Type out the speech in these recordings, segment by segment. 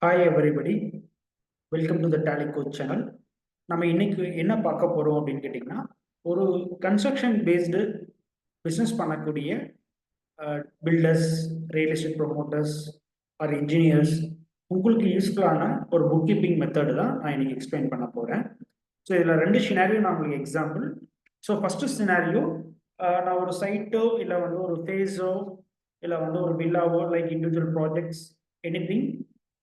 Hi everybody, welcome to the Tally coach channel. நம்ம இன்னைக்கு என்ன பார்க்க போகிறோம் அப்படின்னு கேட்டிங்கன்னா, ஒரு கன்ஸ்ட்ரக்ஷன் பேஸ்டு பிஸ்னஸ் பண்ணக்கூடிய builders, real estate promoters or engineers உங்களுக்கு யூஸ்ஃபுல்லான ஒரு புக் கீப்பிங் மெத்தடு தான் நான் இன்னைக்கு எக்ஸ்பிளைன் பண்ண போகிறேன். ஸோ இதில் ரெண்டு சினாரியோ நான் உங்களுக்கு எக்ஸாம்பிள். ஸோ ஃபஸ்ட்டு சினாரியோ, நான் ஒரு சைட்டோ இல்லை வந்து ஒரு ஃபேஸோ இல்லை வந்து ஒரு வில்லாவோ லைக் இண்டிவிஜுவல் ப்ராஜெக்ட்ஸ் எனிதிங்,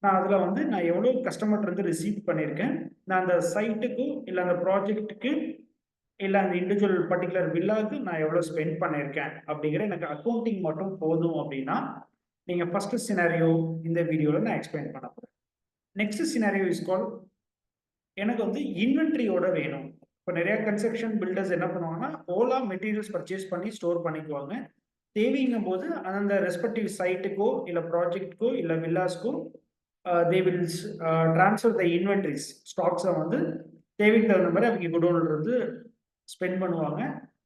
நான் அதில் வந்து நான் எவ்வளோ கஸ்டமர்கிட்ட இருந்து ரிசீவ் பண்ணியிருக்கேன், நான் அந்த சைட்டுக்கு இல்லை அந்த ப்ராஜெக்ட்டுக்கு இல்லை அந்த இண்டிவிஜுவல் பர்டிகுலர் வில்லாவுக்கு நான் எவ்வளோ ஸ்பெண்ட் பண்ணியிருக்கேன் அப்படிங்கிற எனக்கு அக்கௌண்டிங் மட்டும் போதும் அப்படின்னா நீங்கள் ஃபஸ்ட்டு சினாரியோ இந்த வீடியோவில் நான் எக்ஸ்பிளைன் பண்ண போகிறேன். நெக்ஸ்ட் சினாரியோ இஸ் கால், எனக்கு வந்து இன்வென்ட்ரியோட வேணும். இப்போ நிறைய கன்ஸ்ட்ரக்ஷன் பில்டர்ஸ் என்ன பண்ணுவாங்கன்னா ஓலா மெட்டீரியல்ஸ் பர்ச்சேஸ் பண்ணி ஸ்டோர் பண்ணிக்குவாங்க. தேவைங்கும் போது அந்த ரெஸ்பெக்டிவ் சைட்டுக்கோ இல்லை ப்ராஜெக்ட்க்கோ இல்லை வில்லாஸ்க்கோ they will transfer the inventories, ஸ்டாக்ஸை வந்து தேவைக்கு தகுந்த மாதிரி அவங்க குடோனில் இருந்து ஸ்பெண்ட் பண்ணுவாங்க.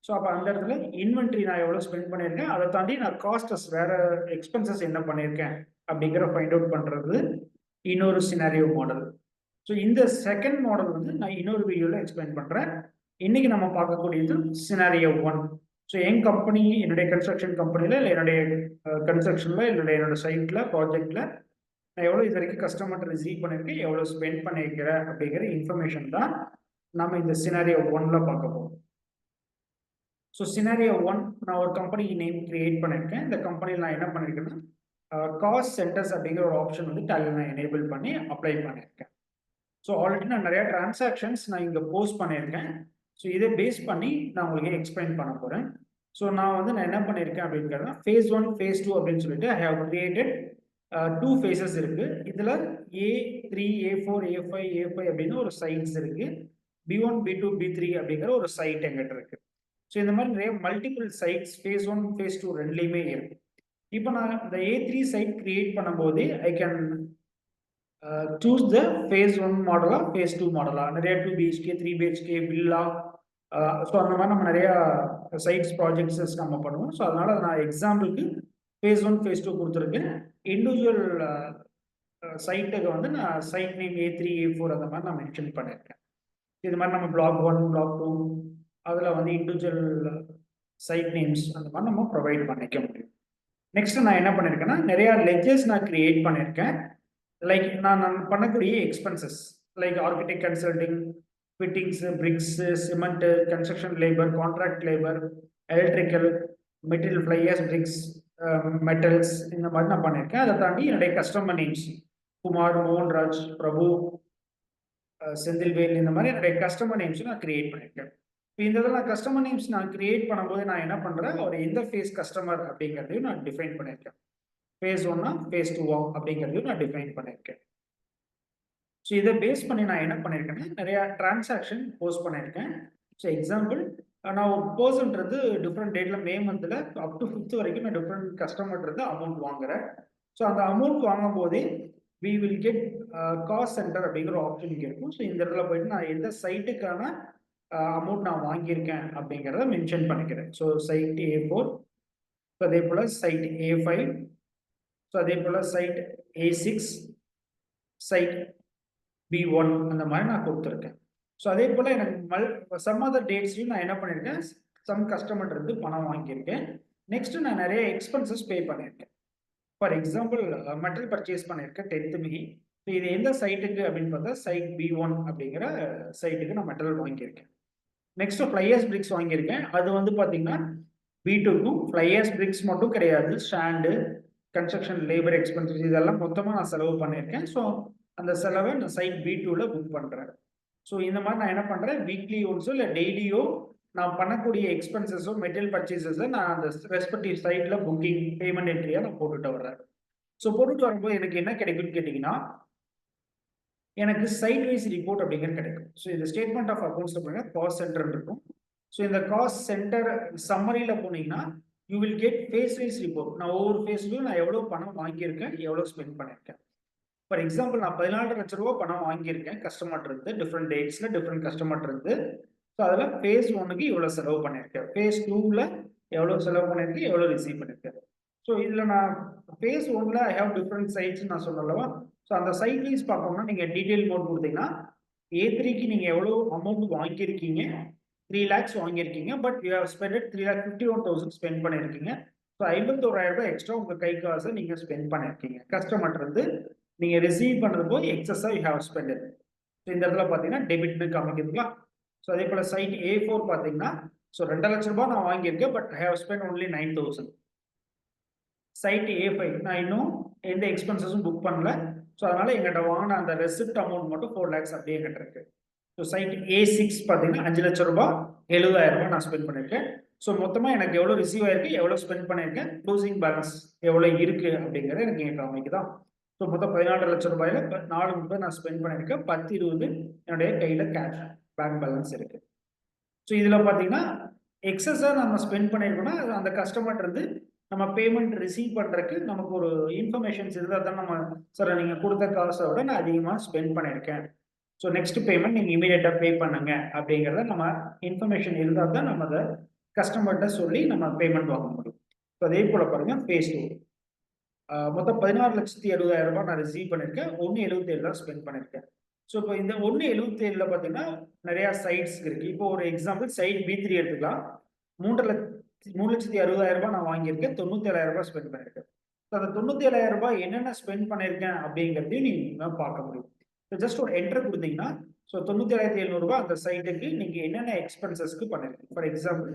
ஸோ அப்போ அந்த இடத்துல இன்வென்ட்ரி நான் எவ்வளோ ஸ்பெண்ட் பண்ணியிருக்கேன், அதை தாண்டி நான் காஸ்டஸ் வேற எக்ஸ்பென்சஸ் என்ன பண்ணியிருக்கேன் அப்படிங்கிற ஃபைண்ட் அவுட் பண்ணுறது இன்னொரு சினாரியோ மாடல். ஸோ இந்த செகண்ட் மாடல் வந்து நான் இன்னொரு வீடியோவில் எக்ஸ்பிளைன் பண்ணுறேன். இன்னைக்கு நம்ம பார்க்கக்கூடியது சினாரியோ 1. ஸோ என் கம்பெனி, என்னுடைய கன்ஸ்ட்ரக்ஷன் கம்பெனியில் இல்லை என்னுடைய கன்ஸ்ட்ரக்ஷனில் இல்லை என்னோட சைட்டில் ப்ராஜெக்டில் நான் எவ்வளோ இது வரைக்கும் கஸ்டமர்கிட்ட ரிசீவ் பண்ணியிருக்கேன், எவ்வளோ ஸ்பெண்ட் பண்ணியிருக்கிறேன் அப்படிங்கிற இன்ஃபர்மேஷன் தான் நம்ம இந்த சினாரியோ 1ல் பார்க்க போகிறோம். ஸோ சினாரியோ 1, நான் ஒரு கம்பெனி நேம் கிரியேட் பண்ணியிருக்கேன். இந்த கம்பெனியில் நான் என்ன பண்ணியிருக்கேன்னா காஸ்ட் சென்டர்ஸ் அப்படிங்கிற ஒரு ஆப்ஷன் வந்து டேலியில் நான் எனேபிள் பண்ணி அப்ளை பண்ணியிருக்கேன். ஸோ ஆல்ரெடி நான் நிறையா டிரான்சாக்ஷன்ஸ் நான் இங்கே போஸ்ட் பண்ணியிருக்கேன். ஸோ இதை பேஸ் பண்ணி நான் உங்களுக்கு எக்ஸ்பிளைன் பண்ண போகிறேன். ஸோ நான் என்ன பண்ணியிருக்கேன் அப்படிங்கிறத ஃபேஸ் 1, ஃபேஸ் 2 அப்படின்னு சொல்லிட்டு ஐ ஹவ் கிரியேட்டட் 2 phases இருக்கு. இதுல A3, A4, A5, A5 அப்படின்னு ஒரு சைட்ஸ் இருக்கு. B1, B2, B3 அப்படிங்கிற ஒரு சைட் எங்கிட்ட இருக்கு. ஸோ இந்த மாதிரி நிறைய மல்டிபிள் சைட்ஸ் ஃபேஸ் 1, ஃபேஸ் 2 ரெண்டுலையுமே இருக்கு. இப்போ நான் இந்த A3 சைட் கிரியேட் பண்ணும்போது I can choose the phase 1 மாடலா, ஃபேஸ் 2 மாடலா. நிறைய 2 BHK, 3 BHK, வில்லா, ஸோ அந்த மாதிரி நம்ம நிறைய சைட்ஸ் ப்ராஜெக்ட்ஸ் நம்ம பண்ணுவோம். ஸோ அதனால நான் எக்ஸாம்பிளுக்கு ஃபேஸ் 1, ஃபேஸ் 2 கொடுத்துருக்கேன். இண்டிவிஜுவல் சைட்டுக்கு வந்து நான் சைட் நேம் A3, A4 அந்த மாதிரி நான் மென்ஷன் பண்ணியிருக்கேன். இது மாதிரி நம்ம பிளாக் 1, பிளாக் 2 அதில் வந்து இண்டிவிஜுவல் சைட் நேம்ஸ் அந்த மாதிரி நம்ம ப்ரொவைட் பண்ணிக்க முடியும். நெக்ஸ்ட் நான் என்ன பண்ணியிருக்கேன்னா நிறையா லெஜர்ஸ் நான் கிரியேட் பண்ணியிருக்கேன். லைக் நான் பண்ணக்கூடிய expenses like architect consulting, fittings, BRICS, cement, construction labour, contract labour, electrical, material, flyers, BRICS, metals, இந்த மாதிரி நான் பண்ணியிருக்கேன். அதை தாண்டி என்னுடைய கஸ்டமர் நேம்ஸ் குமார், மோகன்ராஜ், பிரபு, செந்தில்வேல், இந்த மாதிரி என்னுடைய கஸ்டமர் நேம்ஸ் நான் கிரியேட் பண்ணியிருக்கேன். இப்போ இந்த இதில் நான் கஸ்டமர் நேம்ஸ் நான் கிரியேட் பண்ணும்போது நான் என்ன பண்ணுறேன், ஒரு எந்த ஃபேஸ் கஸ்டமர் அப்படிங்கிறதையும் நான் டிஃபைன் பண்ணியிருக்கேன். ஃபேஸ் 1, ஃபேஸ் 2 அப்படிங்கிறதையும் நான் டிஃபைன் பண்ணியிருக்கேன். ஸோ இதை பேஸ் பண்ணி நான் என்ன பண்ணியிருக்கேன்னா நிறையா டிரான்சாக்ஷன் போஸ்ட் பண்ணியிருக்கேன். ஸோ எக்ஸாம்பிள், நான் ஒரு பர்சன்றது டிஃப்ரெண்ட் டேட்டில் மே மந்தில் அப் டு 5th வரைக்கும் நான் டிஃப்ரெண்ட் கஸ்டமர்ன்றது அமௌண்ட் வாங்குறேன். ஸோ அந்த அமௌண்ட் வாங்கும் போதே we will get cost centre அப்படிங்கிற ஒரு ஆப்ஷன் இங்கே இருக்கும். ஸோ இந்த இடத்துல போயிட்டு நான் எந்த சைட்டுக்கான அமௌண்ட் நான் வாங்கியிருக்கேன் அப்படிங்கிறத மென்ஷன் பண்ணிக்கிறேன். ஸோ சைட் A4, ஸோ அதே போல் சைட் A5, ஸோ அதே போல் சைட் A6, சைட் B1 அந்த மாதிரி நான் கொடுத்துருக்கேன். ஸோ அதே போல் எனக்கு சம் அதர் டேட்ஸ்லையும் நான் என்ன பண்ணியிருக்கேன், சம் கஸ்டமர் இருந்து பணம் வாங்கியிருக்கேன். நெக்ஸ்ட்டு நான் நிறைய எக்ஸ்பென்சஸ் பே பண்ணியிருக்கேன். ஃபார் எக்ஸாம்பிள், மெட்டல் பர்ச்சேஸ் பண்ணியிருக்கேன் 10th May. ஸோ இது எந்த சைட்டுக்கு அப்படின்னு பார்த்தா சைட் B1 அப்படிங்கிற சைட்டுக்கு நான் மெட்டல் வாங்கியிருக்கேன். நெக்ஸ்ட்டு ஃப்ளையர்ஸ் பிரிக்ஸ் வாங்கியிருக்கேன். அது வந்து பார்த்தீங்கன்னா B2க்கும் ஃப்ளையர்ஸ் பிரிக்ஸ் மட்டும் கிடையாது, ஸ்டாண்டு, கன்ஸ்ட்ரக்ஷன் லேபர் எக்ஸ்பென்சஸ் இதெல்லாம் மொத்தமாக நான் செலவு பண்ணியிருக்கேன். ஸோ அந்த செலவை நான் சைட் B2வில் புக் பண்ணுறேன். ஸோ இந்த மாதிரி நான் என்ன பண்ணுறேன், வீக்லி ஒன்ஸோ இல்லை டெய்லியோ நான் பண்ணக்கூடிய எக்ஸ்பென்சஸோ மெட்டீரியல் பர்ச்சேசஸை நான் அந்த ரெஸ்பெக்டிவ் சைட்டில் புக்கிங் பேமெண்ட் என்ட்ரியாக நான் போட்டுட்டு வர்றேன். ஸோ போட்டுட்டு வரும்போது எனக்கு என்ன கிடைக்கும்னு கேட்டிங்கன்னா, எனக்கு சைட் வைஸ் ரிப்போர்ட் அப்படிங்கிறது கிடைக்கும். ஸோ இந்த ஸ்டேட்மெண்ட் ஆஃப் அக்கௌண்ட்ஸில் போனீங்கன்னா காஸ்ட் சென்டர் இருக்கும். ஸோ இந்த காஸ்ட் சென்டர் சம்மரியில் போனீங்கன்னா you will get phase wise report. நான் ஒவ்வொரு ஃபேஸ்லையும் நான் எவ்வளோ பணம் வாங்கியிருக்கேன், எவ்வளோ ஸ்பெண்ட் பண்ணியிருக்கேன். ஃபார் எக்ஸாம்பிள், நான் 14 லட்ச ரூபா பணம் வாங்கியிருக்கேன் கஸ்டமர் இருந்து, டிஃப்ரெண்ட் டேட்ஸில் டிஃப்ரெண்ட் கஸ்டமர் இருந்து. ஸோ அதில் ஃபேஸ் 1க்கு இவ்வளோ செலவு பண்ணியிருக்கேன், ஃபேஸ் 2வில் எவ்வளோ செலவு பண்ணியிருக்கேன், எவ்வளோ ரிசீவ் பண்ணியிருக்கேன். ஸோ இதில் நான் phase 1ல ஐ ஹேவ் டிஃப்ரெண்ட் சைட்ஸ் நான் சொன்னல்லவா. ஸோ அந்த சைட் வைஸ் பார்க்கணும்னா நீங்கள் டீட்டெயில் மோட் கொடுத்தீங்கன்னா A3க்கு நீங்கள் எவ்வளோ அமௌண்ட் வாங்கியிருக்கீங்க, 3 lakhs வாங்கியிருக்கீங்க, but you have spend 3,51,000 spend பண்ணியிருக்கீங்க. ஸோ 51,000 எக்ஸ்ட்ரா உங்கள் கை காசை நீங்கள் ஸ்பெண்ட் பண்ணியிருக்கீங்க. கஸ்டமர்ட்ட இருந்து நீங்கள் ரிசீவ் பண்ணது போய் எக்ஸஸாக யூ ஹேவ் ஸ்பெண்ட். ஸோ இந்த இடத்துல பார்த்தீங்கன்னா டெபிட்னு காமிக்குதுங்களா. ஸோ அதே போல் சைட் A4 பார்த்தீங்கன்னா, ஸோ 2,00,000 ரூபாய் நான் வாங்கியிருக்கேன், but I have spend only 9,000. Site A5 நான் இன்னும் எந்த எக்ஸ்பென்சஸும் புக் பண்ணல. ஸோ அதனால எங்கிட்ட வாங்கின அந்த ரெசிப்ட் அமௌண்ட் மட்டும் 4 lakhs அப்படியே எங்கிட்ட இருக்கு. ஸோ சைட் A6 பார்த்தீங்கன்னா 5,00,000 ரூபாய் 70,000 ரூபாய் நான் ஸ்பெண்ட் பண்ணியிருக்கேன். ஸோ மொத்தமாக எனக்கு எவ்வளோ ரிசீவ் ஆயிருக்கு, எவ்வளோ ஸ்பெண்ட் பண்ணியிருக்கேன், க்ளோசிங் பேலன்ஸ் எவ்வளோ இருக்கு அப்படிங்கிறது எனக்கு இங்கே காமிக்குதான். ஸோ மொத்தம் 16,00,000 ரூபாயில 4,30 நான் ஸ்பெண்ட் பண்ணியிருக்கேன். 10,20 என்னுடைய கையில் கேஷ் பேங்க் பேலன்ஸ் இருக்கு. ஸோ இதில் பார்த்தீங்கன்னா எக்ஸஸாக நம்ம ஸ்பெண்ட் பண்ணியிருக்கோம்னா அந்த கஸ்டமர்ட்ட இருந்து நம்ம பேமெண்ட் ரிசீவ் பண்ணுறதுக்கு நமக்கு ஒரு இன்ஃபர்மேஷன்ஸ் இருந்தால் தான் நம்ம சார் நீங்கள் கொடுத்த காசை விட நான் அதிகமாக ஸ்பெண்ட் பண்ணியிருக்கேன், ஸோ நெக்ஸ்ட் பேமெண்ட் நீங்கள் இமீடியட்டாக பே பண்ணுங்க அப்படிங்கிறத நம்ம இன்ஃபர்மேஷன் இருந்தால் தான் நம்ம அதை கஸ்டமர்கிட்ட சொல்லி நம்ம பேமெண்ட் வாங்க முடியும். ஸோ அதே போல் பாருங்கள் phase 2 மொத்தம் 16,70,000 ரூபாய் நான் ரிசீவ் பண்ணியிருக்கேன். 1,77 தான் ஸ்பெண்ட் பண்ணியிருக்கேன். ஸோ இப்போ இந்த 1,77ல பார்த்தீங்கன்னா நிறையா சைட்ஸ் இருக்குது. இப்போ ஒரு எக்ஸாம்பிள் சைட் B3 எடுத்துக்கலாம். 3,60,000 ரூபாய் நான் வாங்கியிருக்கேன், 97,000 ரூபாய் ஸ்பெண்ட் பண்ணியிருக்கேன். ஸோ அந்த 97,000 ரூபாய் என்னென்ன ஸ்பெண்ட் பண்ணியிருக்கேன் அப்படிங்கிறதையும் நீங்கள் பார்க்க முடியும். ஸோ ஜஸ்ட் ஒரு என்ட்ரு கொடுத்தீங்கன்னா ஸோ 97,700 ரூபாய் அந்த சைட்டுக்கு நீங்கள் என்னென்ன எக்ஸ்பென்சஸ்க்கு பண்ணியிருக்கீங்க. ஃபார் எக்ஸாம்பிள்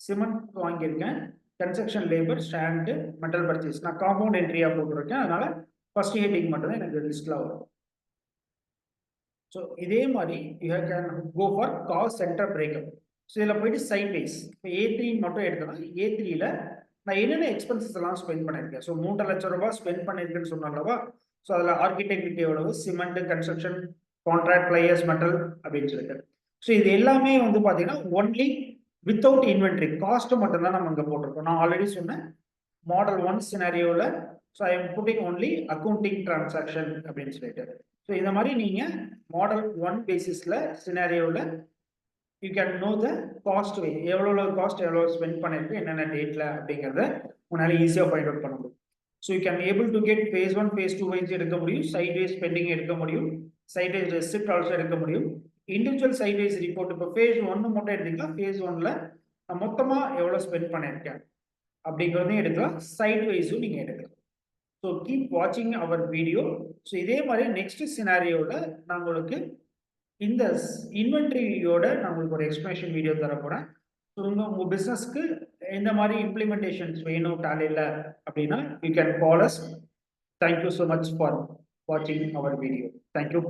சிமெண்ட் வாங்கியிருக்கேன், construction labour, stand, metal purchase நான் காம்பவுண்ட் என்ட்ரியாக போட்டிருக்கேன். அதனால ஃபர்ஸ்ட் ஹெட்டிங் மட்டும் தான் எனக்கு லிஸ்ட்டில் வரும். ஸோ இதே மாதிரி you can go for cost centre breakup. So இதில் போயிட்டு சைட் வைஸ் இப்போ A3 மட்டும் எடுத்தோம்னா A3ல நான் என்னென்ன எக்ஸ்பென்சஸ் எல்லாம் ஸ்பெண்ட் பண்ணியிருக்கேன். ஸோ 3,00,000 ரூபாய் ஸ்பெண்ட் பண்ணியிருக்கேன்னு சொன்னாலவா. ஸோ அதில் ஆர்கிடெக்ட் எவ்வளவு, cement, construction, contract, players, metal அப்படின்னு சொல்லிட்டு. ஸோ இது எல்லாமே வந்து பார்த்தீங்கன்னா ஒன்லி வித்தவுட் இன்வென்ட்ரி காஸ்ட் மட்டும்தான் நம்ம இங்கே போட்டிருக்கோம். நான் ஆல்ரெடி சொன்னேன் மாடல் 1 சினாரியோவில் so I am putting only accounting transaction அப்படின்னு சொல்லிட்டு. ஸோ இந்த மாதிரி நீங்கள் மாடல் 1 பேசிஸில் சினாரியோவில் you can know the cost way, எவ்வளோ காஸ்ட் எவ்வளோ ஸ்பெண்ட் பண்ணிருக்கு என்னென்ன டேட்டில் அப்படிங்கிறத உங்களால் ஈஸியாக ஃபைண்ட் அவுட் பண்ண முடியும். So you can able to get phase 1 phase 2 wise எடுக்க முடியும், சைட் வைஸ் ஸ்பெண்டிங் எடுக்க முடியும், சைட் வைஸ் ரெசிப்ட் ஆல்சோ எடுக்க முடியும், இண்டிவிஜுவல் சைட் வைஸ் ரிப்போர்ட். இப்போ phase 1 மட்டும் எடுத்தீங்கன்னா phase 1ல நான் மொத்தமாக எவ்வளோ ஸ்பெண்ட் பண்ணியிருக்கேன் அப்படிங்கிறதையும் எடுக்கலாம், சைட் வைஸும் நீங்கள் எடுக்கலாம். ஸோ கீப் வாட்சிங் அவர் வீடியோ. ஸோ இதே மாதிரி நெக்ஸ்ட் சினாரியோவில் நான் உங்களுக்கு இந்த இன்வென்ட்ரியோட நான் உங்களுக்கு ஒரு எக்ஸ்பிளனேஷன் வீடியோ தர போகிறேன். ஸோ உங்கள் பிஸ்னஸ்க்கு எந்த மாதிரி இம்ப்ளிமெண்டேஷன்ஸ் வேணும் டேலியில் அப்படின்னா you can call us. Thank you so much for வாட்சிங் அவர் வீடியோ. தேங்க்யூ.